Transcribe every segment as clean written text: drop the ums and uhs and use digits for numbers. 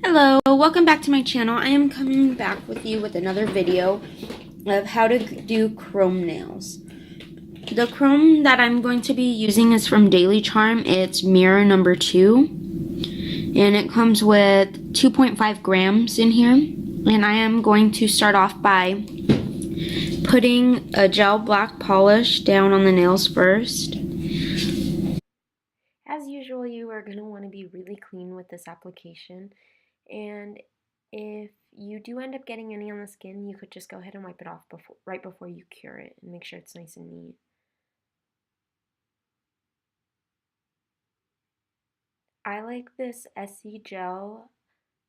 Hello, welcome back to my channel. I am coming back with you with another video of how to do chrome nails. The chrome that I'm going to be using is from Daily Charm. It's Mirror number 2, and it comes with 2.5 grams in here. And I am going to start off by putting a gel black polish down on the nails first. As usual, you are going to want to be really clean with this application. And if you do end up getting any on the skin, you could just go ahead and wipe it off right before you cure it and make sure it's nice and neat. I like this SC gel.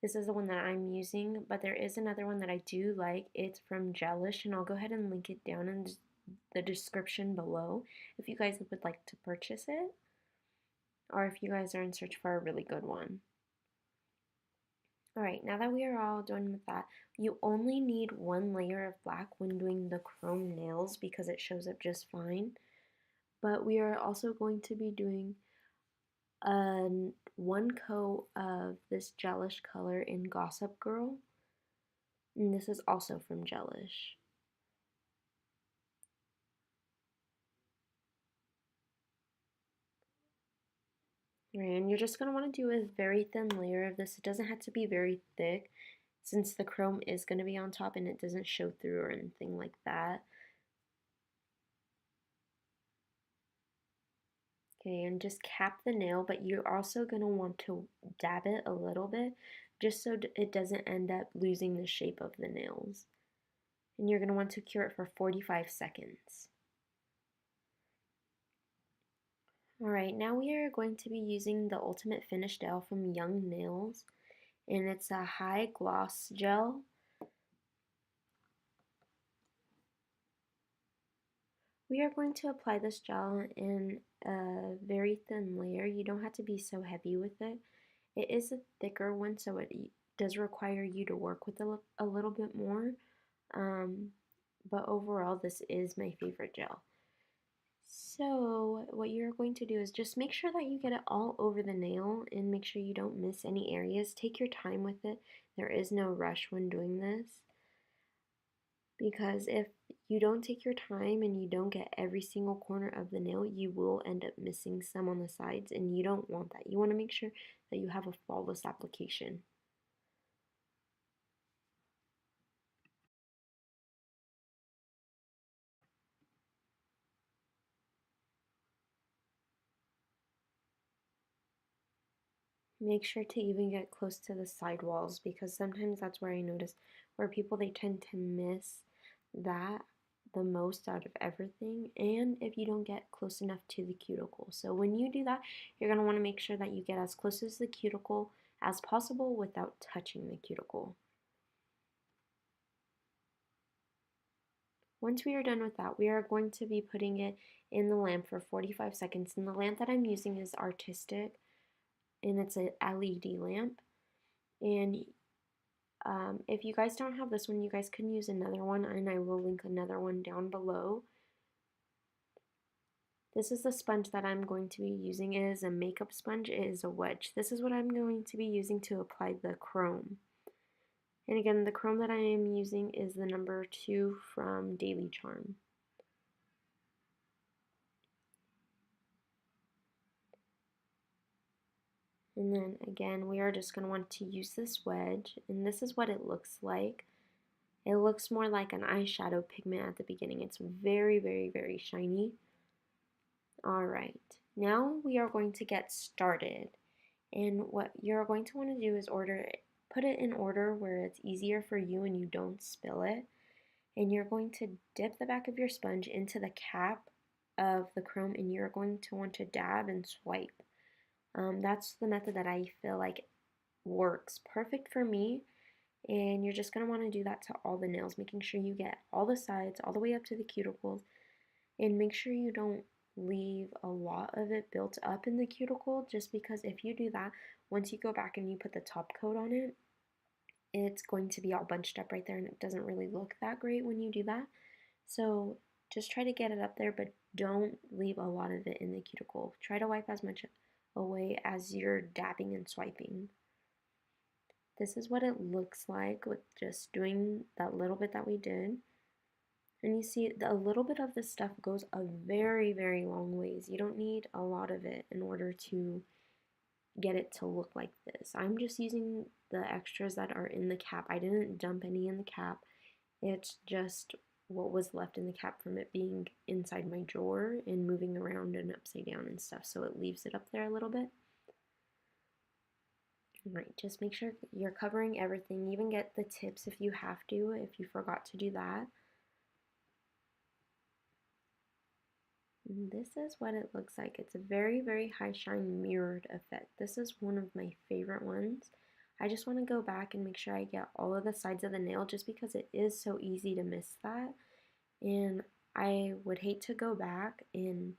This is the one that I'm using, but there is another one that I do like. It's from Gelish, and I'll go ahead and link it down in the description below if you guys would like to purchase it, or if you guys are in search for a really good one. Alright, now that we are all done with that, you only need one layer of black when doing the chrome nails because it shows up just fine. But we are also going to be doing one coat of this Gelish color in Gossip Girl. And this is also from Gelish. Right, and you're just going to want to do a very thin layer of this. It doesn't have to be very thick since the chrome is going to be on top and it doesn't show through or anything like that. Okay, and just cap the nail, but you're also going to want to dab it a little bit just so it doesn't end up losing the shape of the nails. And you're going to want to cure it for 45 seconds. Alright, now we are going to be using the Ultimate Finish Gel from Young Nails, and it's a high gloss gel. We are going to apply this gel in a very thin layer. You don't have to be so heavy with it. It is a thicker one, so it does require you to work with a little bit more. But overall, this is my favorite gel. So what you're going to do is just make sure that you get it all over the nail and make sure you don't miss any areas. Take your time with it. There is no rush when doing this, because if you don't take your time and you don't get every single corner of the nail, you will end up missing some on the sides, and you don't want that. You want to make sure that you have a flawless application. Make sure to even get close to the side walls, because sometimes that's where I notice where people, they tend to miss that the most out of everything, and if you don't get close enough to the cuticle. So when you do that, you're going to want to make sure that you get as close as the cuticle as possible without touching the cuticle. Once we are done with that, we are going to be putting it in the lamp for 45 seconds, and the lamp that I'm using is Artistic, and it's an LED lamp. And if you guys don't have this one, you guys can use another one, and I will link another one down below. This is the sponge that I'm going to be using. It is a makeup sponge. It is a wedge. This is what I'm going to be using to apply the chrome. And again, the chrome that I am using is the number 2 from Daily Charm. And then again, we are just going to want to use this wedge, and this is what it looks like. It looks more like an eyeshadow pigment at the beginning. It's very, very, very shiny. Alright, now we are going to get started. And what you're going to want to do is put it in order where it's easier for you and you don't spill it. And you're going to dip the back of your sponge into the cap of the chrome, and you're going to want to dab and swipe. That's the method that I feel like works perfect for me. And you're just going to want to do that to all the nails, making sure you get all the sides all the way up to the cuticles, and make sure you don't leave a lot of it built up in the cuticle, just because if you do that, once you go back and you put the top coat on it, it's going to be all bunched up right there, and it doesn't really look that great when you do that. So just try to get it up there, but don't leave a lot of it in the cuticle. Try to wipe as much away as you're dabbing and swiping. This is what it looks like with just doing that little bit that we did. And you see, a little bit of this stuff goes a very, very long ways. You don't need a lot of it in order to get it to look like this. I'm just using the extras that are in the cap. I didn't dump any in the cap. It's just what was left in the cap from it being inside my drawer and moving around and upside down and stuff. So it leaves it up there a little bit. Right, just make sure you're covering everything. Even get the tips if you have to, if you forgot to do that. And this is what it looks like. It's a very, very high shine mirrored effect. This is one of my favorite ones. I just want to go back and make sure I get all of the sides of the nail just because it is so easy to miss that. And I would hate to go back and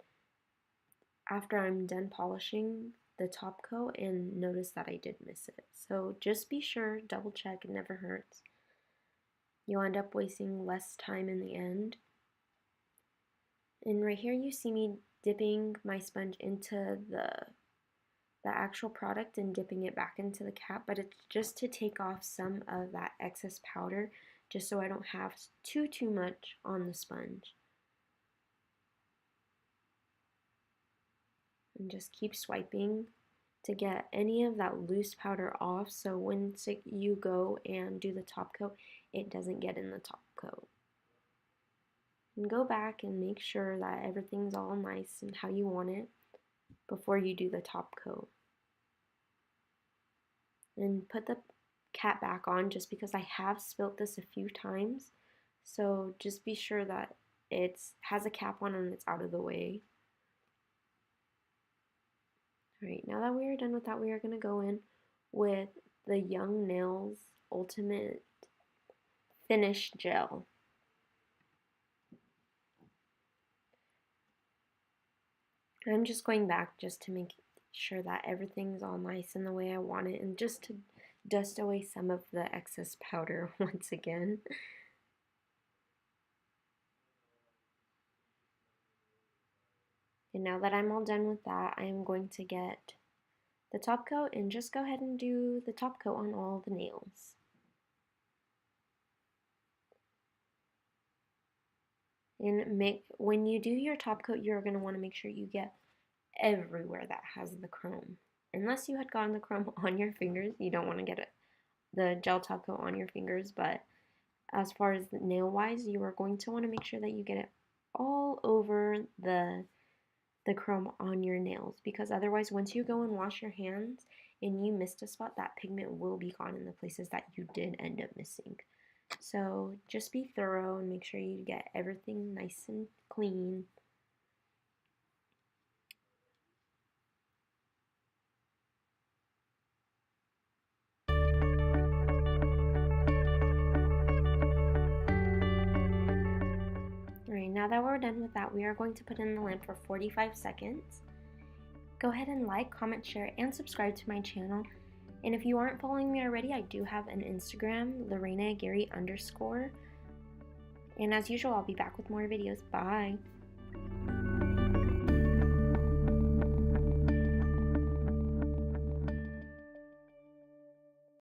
after I'm done polishing the top coat and notice that I did miss it. So just be sure, double check, it never hurts. You'll end up wasting less time in the end. And right here you see me dipping my sponge into the actual product and dipping it back into the cap, but it's just to take off some of that excess powder just so I don't have too much on the sponge. And just keep swiping to get any of that loose powder off so once you go and do the top coat, it doesn't get in the top coat. And go back and make sure that everything's all nice and how you want it before you do the top coat. And put the cap back on just because I have spilt this a few times. So just be sure that it has a cap on and it's out of the way. Alright, now that we are done with that, we are going to go in with the Young Nails Ultimate Finish Gel. I'm just going back just to make sure that everything's all nice in the way I want it and just to dust away some of the excess powder once again. And now that I'm all done with that, I'm going to get the top coat and just go ahead and do the top coat on all the nails. And when you do your top coat, you're going to want to make sure you get everywhere that has the chrome. Unless you had gotten the chrome on your fingers, you don't want to get the gel top coat on your fingers, but as far as nail wise, you are going to want to make sure that you get it all over the chrome on your nails, because otherwise once you go and wash your hands and you missed a spot, that pigment will be gone in the places that you did end up missing. So just be thorough and make sure you get everything nice and clean. Alright, now that we're done with that, we are going to put in the lamp for 45 seconds. Go ahead and like, comment, share, and subscribe to my channel. And if you aren't following me already, I do have an Instagram, LorenaAguirre_. And as usual, I'll be back with more videos. Bye!